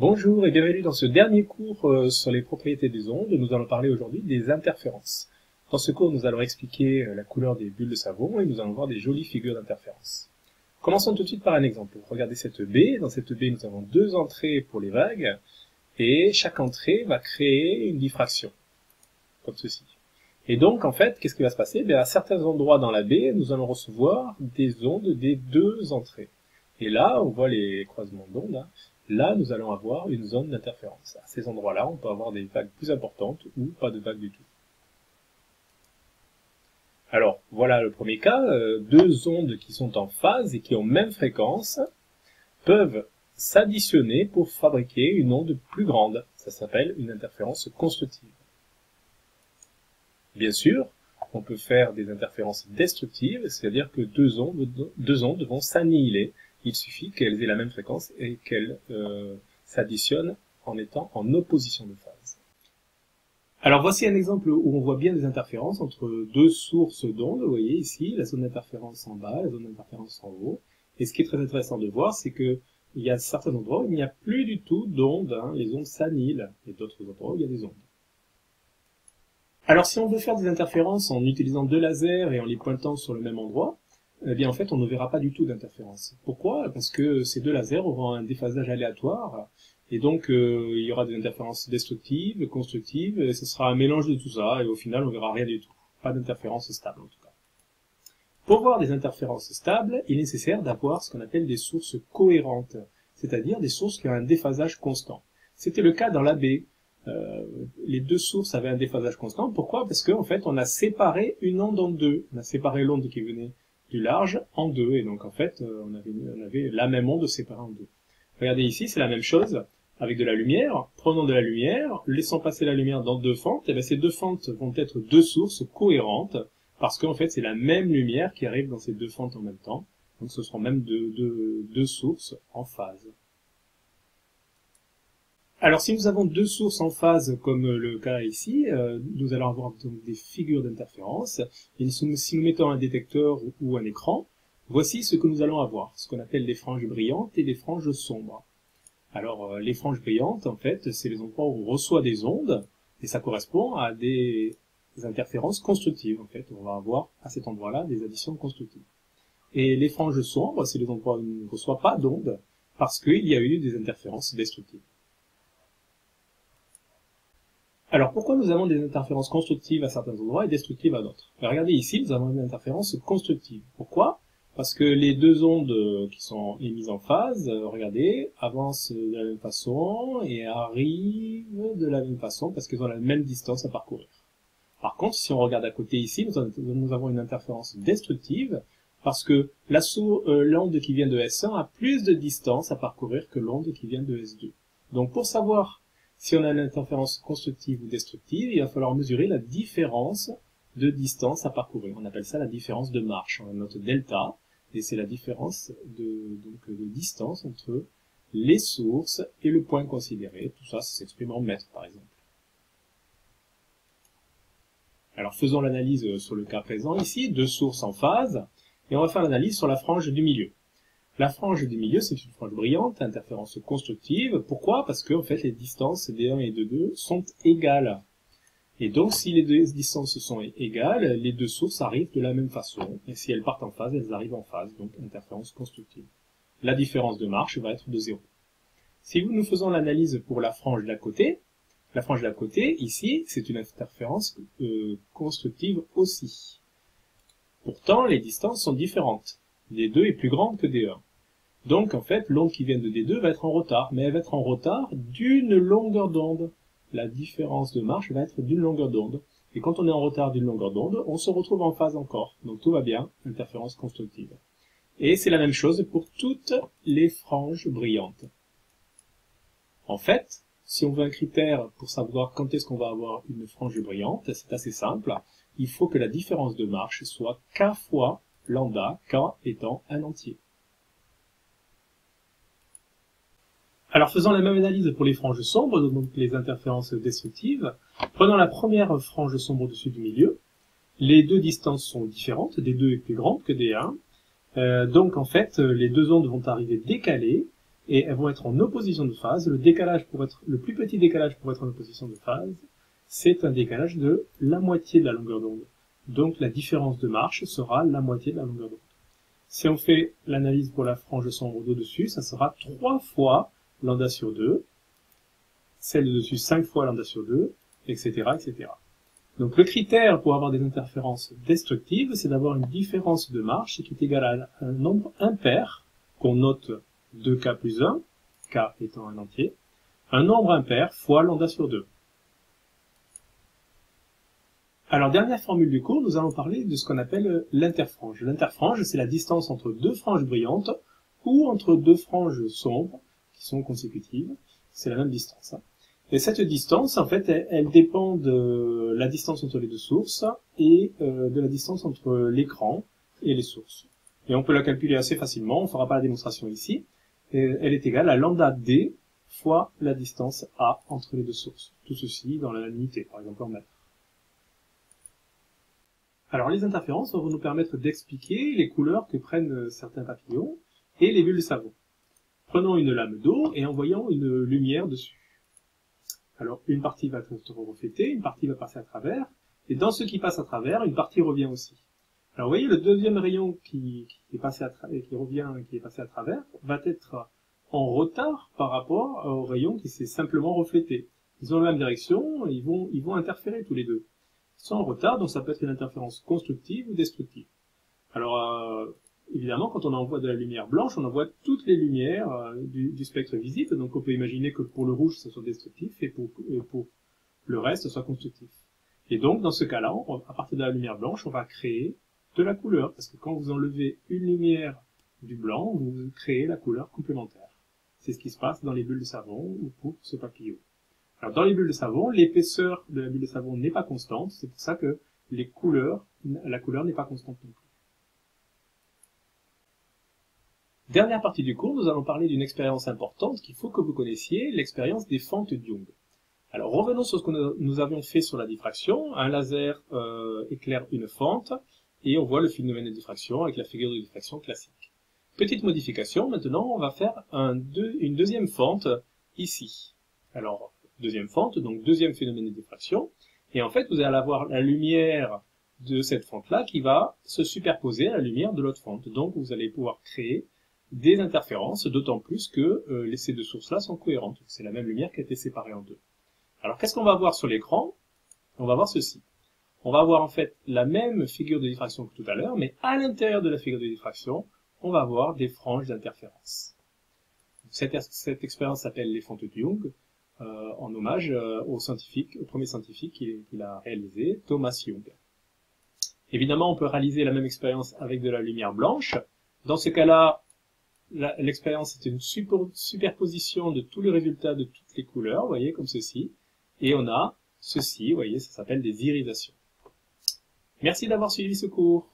Bonjour et bienvenue dans ce dernier cours sur les propriétés des ondes. Nous allons parler aujourd'hui des interférences. Dans ce cours, nous allons expliquer la couleur des bulles de savon et nous allons voir des jolies figures d'interférences. Commençons tout de suite par un exemple. Regardez cette baie. Dans cette baie, nous avons deux entrées pour les vagues et chaque entrée va créer une diffraction, comme ceci. Et donc, en fait, qu'est-ce qui va se passer? Bien, à certains endroits dans la baie, nous allons recevoir des ondes des deux entrées. Et là, on voit les croisements d'ondes. Là, nous allons avoir une zone d'interférence. À ces endroits-là, on peut avoir des vagues plus importantes ou pas de vagues du tout. Alors, voilà le premier cas. Deux ondes qui sont en phase et qui ont même fréquence peuvent s'additionner pour fabriquer une onde plus grande. Ça s'appelle une interférence constructive. Bien sûr, on peut faire des interférences destructives, c'est-à-dire que deux ondes vont s'annihiler. Il suffit qu'elles aient la même fréquence et qu'elles s'additionnent en étant en opposition de phase. Alors voici un exemple où on voit bien des interférences entre deux sources d'ondes. Vous voyez ici la zone d'interférence en bas, la zone d'interférence en haut. Et ce qui est très intéressant de voir, c'est que il y a certains endroits où il n'y a plus du tout d'ondes, les ondes s'annihilent, et d'autres endroits où il y a des ondes. Alors si on veut faire des interférences en utilisant deux lasers et en les pointant sur le même endroit, eh bien en fait on ne verra pas du tout d'interférence. Pourquoi? Parce que ces deux lasers auront un déphasage aléatoire, et donc il y aura des interférences destructives, constructives, et ce sera un mélange de tout ça, et au final on verra rien du tout. Pas d'interférence stable en tout cas. Pour voir des interférences stables, il est nécessaire d'avoir ce qu'on appelle des sources cohérentes, c'est-à-dire des sources qui ont un déphasage constant. C'était le cas dans la baie. Les deux sources avaient un déphasage constant. Pourquoi? Parce qu'en fait, on a séparé une onde en deux. On a séparé l'onde qui venait du large en deux. Et donc, en fait, on avait la même onde séparée en deux. Regardez ici, c'est la même chose avec de la lumière. Prenons de la lumière, laissons passer la lumière dans deux fentes. Et bien, ces deux fentes vont être deux sources cohérentes parce qu'en fait, c'est la même lumière qui arrive dans ces deux fentes en même temps. Donc, ce seront même deux sources en phase. Alors, si nous avons deux sources en phase, comme le cas ici, nous allons avoir donc des figures d'interférence. Et si nous mettons un détecteur ou un écran, voici ce que nous allons avoir, ce qu'on appelle des franges brillantes et des franges sombres. Alors, les franges brillantes, en fait, c'est les endroits où on reçoit des ondes, et ça correspond à des interférences constructives. En fait, on va avoir à cet endroit-là des additions constructives. Et les franges sombres, c'est les endroits où on ne reçoit pas d'ondes, parce qu'il y a eu des interférences destructives. Alors, pourquoi nous avons des interférences constructives à certains endroits et destructives à d'autres? Regardez ici, nous avons une interférence constructive. Pourquoi? Parce que les deux ondes qui sont émises en phase, regardez, avancent de la même façon et arrivent de la même façon parce qu'elles ont la même distance à parcourir. Par contre, si on regarde à côté ici, nous avons une interférence destructive parce que l'onde qui vient de S1 a plus de distance à parcourir que l'onde qui vient de S2. Donc, pour savoir si on a une interférence constructive ou destructive, il va falloir mesurer la différence de distance à parcourir. On appelle ça la différence de marche. On note delta, et c'est la différence de distance entre les sources et le point considéré. Tout ça, ça s'exprime en mètres, par exemple. Alors, faisons l'analyse sur le cas présent ici, deux sources en phase, et on va faire l'analyse sur la frange du milieu. La frange du milieu, c'est une frange brillante, interférence constructive. Pourquoi? Parce que, en fait, les distances D1 et D2 sont égales. Et donc, si les deux distances sont égales, les deux sources arrivent de la même façon. Et si elles partent en phase, elles arrivent en phase, donc interférence constructive. La différence de marche va être de 0. Si nous faisons l'analyse pour la frange d'à côté, ici, c'est une interférence constructive aussi. Pourtant, les distances sont différentes. D2 est plus grande que D1. Donc, en fait, l'onde qui vient de D2 va être en retard, mais elle va être en retard d'une longueur d'onde. La différence de marche va être d'une longueur d'onde. Et quand on est en retard d'une longueur d'onde, on se retrouve en phase encore. Donc tout va bien, interférence constructive. Et c'est la même chose pour toutes les franges brillantes. En fait, si on veut un critère pour savoir quand est-ce qu'on va avoir une frange brillante, c'est assez simple. Il faut que la différence de marche soit k fois lambda, k étant un entier. Alors faisons la même analyse pour les franges sombres, donc les interférences destructives. Prenons la première frange sombre au-dessus du milieu. Les deux distances sont différentes, D2 est plus grande que D1. Donc en fait, les deux ondes vont arriver décalées, et elles vont être en opposition de phase. Le décalage le plus petit décalage pour être en opposition de phase, c'est un décalage de la moitié de la longueur d'onde. Donc la différence de marche sera la moitié de la longueur d'onde. Si on fait l'analyse pour la frange sombre d'au-dessus, ça sera 3 fois lambda sur 2, celle de dessus 5 fois lambda sur 2, etc., etc. Donc le critère pour avoir des interférences destructives, c'est d'avoir une différence de marche qui est égale à un nombre impair, qu'on note 2k plus 1, k étant un entier, un nombre impair fois lambda sur 2. Alors, dernière formule du cours, nous allons parler de ce qu'on appelle l'interfrange. L'interfrange, c'est la distance entre deux franges brillantes ou entre deux franges sombres qui sont consécutives. C'est la même distance. Et cette distance, en fait, elle dépend de la distance entre les deux sources et de la distance entre l'écran et les sources. Et on peut la calculer assez facilement, on ne fera pas la démonstration ici. Et elle est égale à lambda d fois la distance a entre les deux sources. Tout ceci dans la unité, par exemple en mètres. Alors les interférences vont nous permettre d'expliquer les couleurs que prennent certains papillons et les bulles de savon. Prenons une lame d'eau et envoyons une lumière dessus. Alors une partie va être reflétée, une partie va passer à travers, et dans ce qui passe à travers, une partie revient aussi. Alors vous voyez, le deuxième rayon qui est passé à travers va être en retard par rapport au rayon qui s'est simplement reflété. Ils ont la même direction, ils vont interférer tous les deux. Ils sont en retard, donc ça peut être une interférence constructive ou destructive. Alors, évidemment, quand on envoie de la lumière blanche, on envoie toutes les lumières du spectre visible, donc on peut imaginer que pour le rouge, ça soit destructif, et pour le reste, ça soit constructif. Et donc, dans ce cas-là, à partir de la lumière blanche, on va créer de la couleur, parce que quand vous enlevez une lumière du blanc, vous créez la couleur complémentaire. C'est ce qui se passe dans les bulles de savon ou pour ce papillon. Alors, dans les bulles de savon, l'épaisseur de la bulle de savon n'est pas constante, c'est pour ça que la couleur n'est pas constante non plus. Dernière partie du cours, nous allons parler d'une expérience importante qu'il faut que vous connaissiez, l'expérience des fentes Young. Alors, revenons sur ce que nous avions fait sur la diffraction. Un laser éclaire une fente, et on voit le phénomène de diffraction avec la figure de diffraction classique. Petite modification, maintenant, on va faire une deuxième fente ici. Alors, deuxième fente, donc deuxième phénomène de diffraction, et en fait, vous allez avoir la lumière de cette fente-là qui va se superposer à la lumière de l'autre fente. Donc, vous allez pouvoir créer des interférences, d'autant plus que ces deux sources-là sont cohérentes. C'est la même lumière qui a été séparée en deux. Alors, qu'est-ce qu'on va voir sur l'écran? On va voir ceci. On va avoir en fait la même figure de diffraction que tout à l'heure, mais à l'intérieur de la figure de diffraction, on va avoir des franges d'interférence. Cette expérience s'appelle les fentes Young, en hommage au premier scientifique qu'il a réalisé, Thomas Young. Évidemment, on peut réaliser la même expérience avec de la lumière blanche. Dans ce cas-là, l'expérience est une superposition de tous les résultats de toutes les couleurs, vous voyez, comme ceci. Et on a ceci, vous voyez, ça s'appelle des irisations. Merci d'avoir suivi ce cours.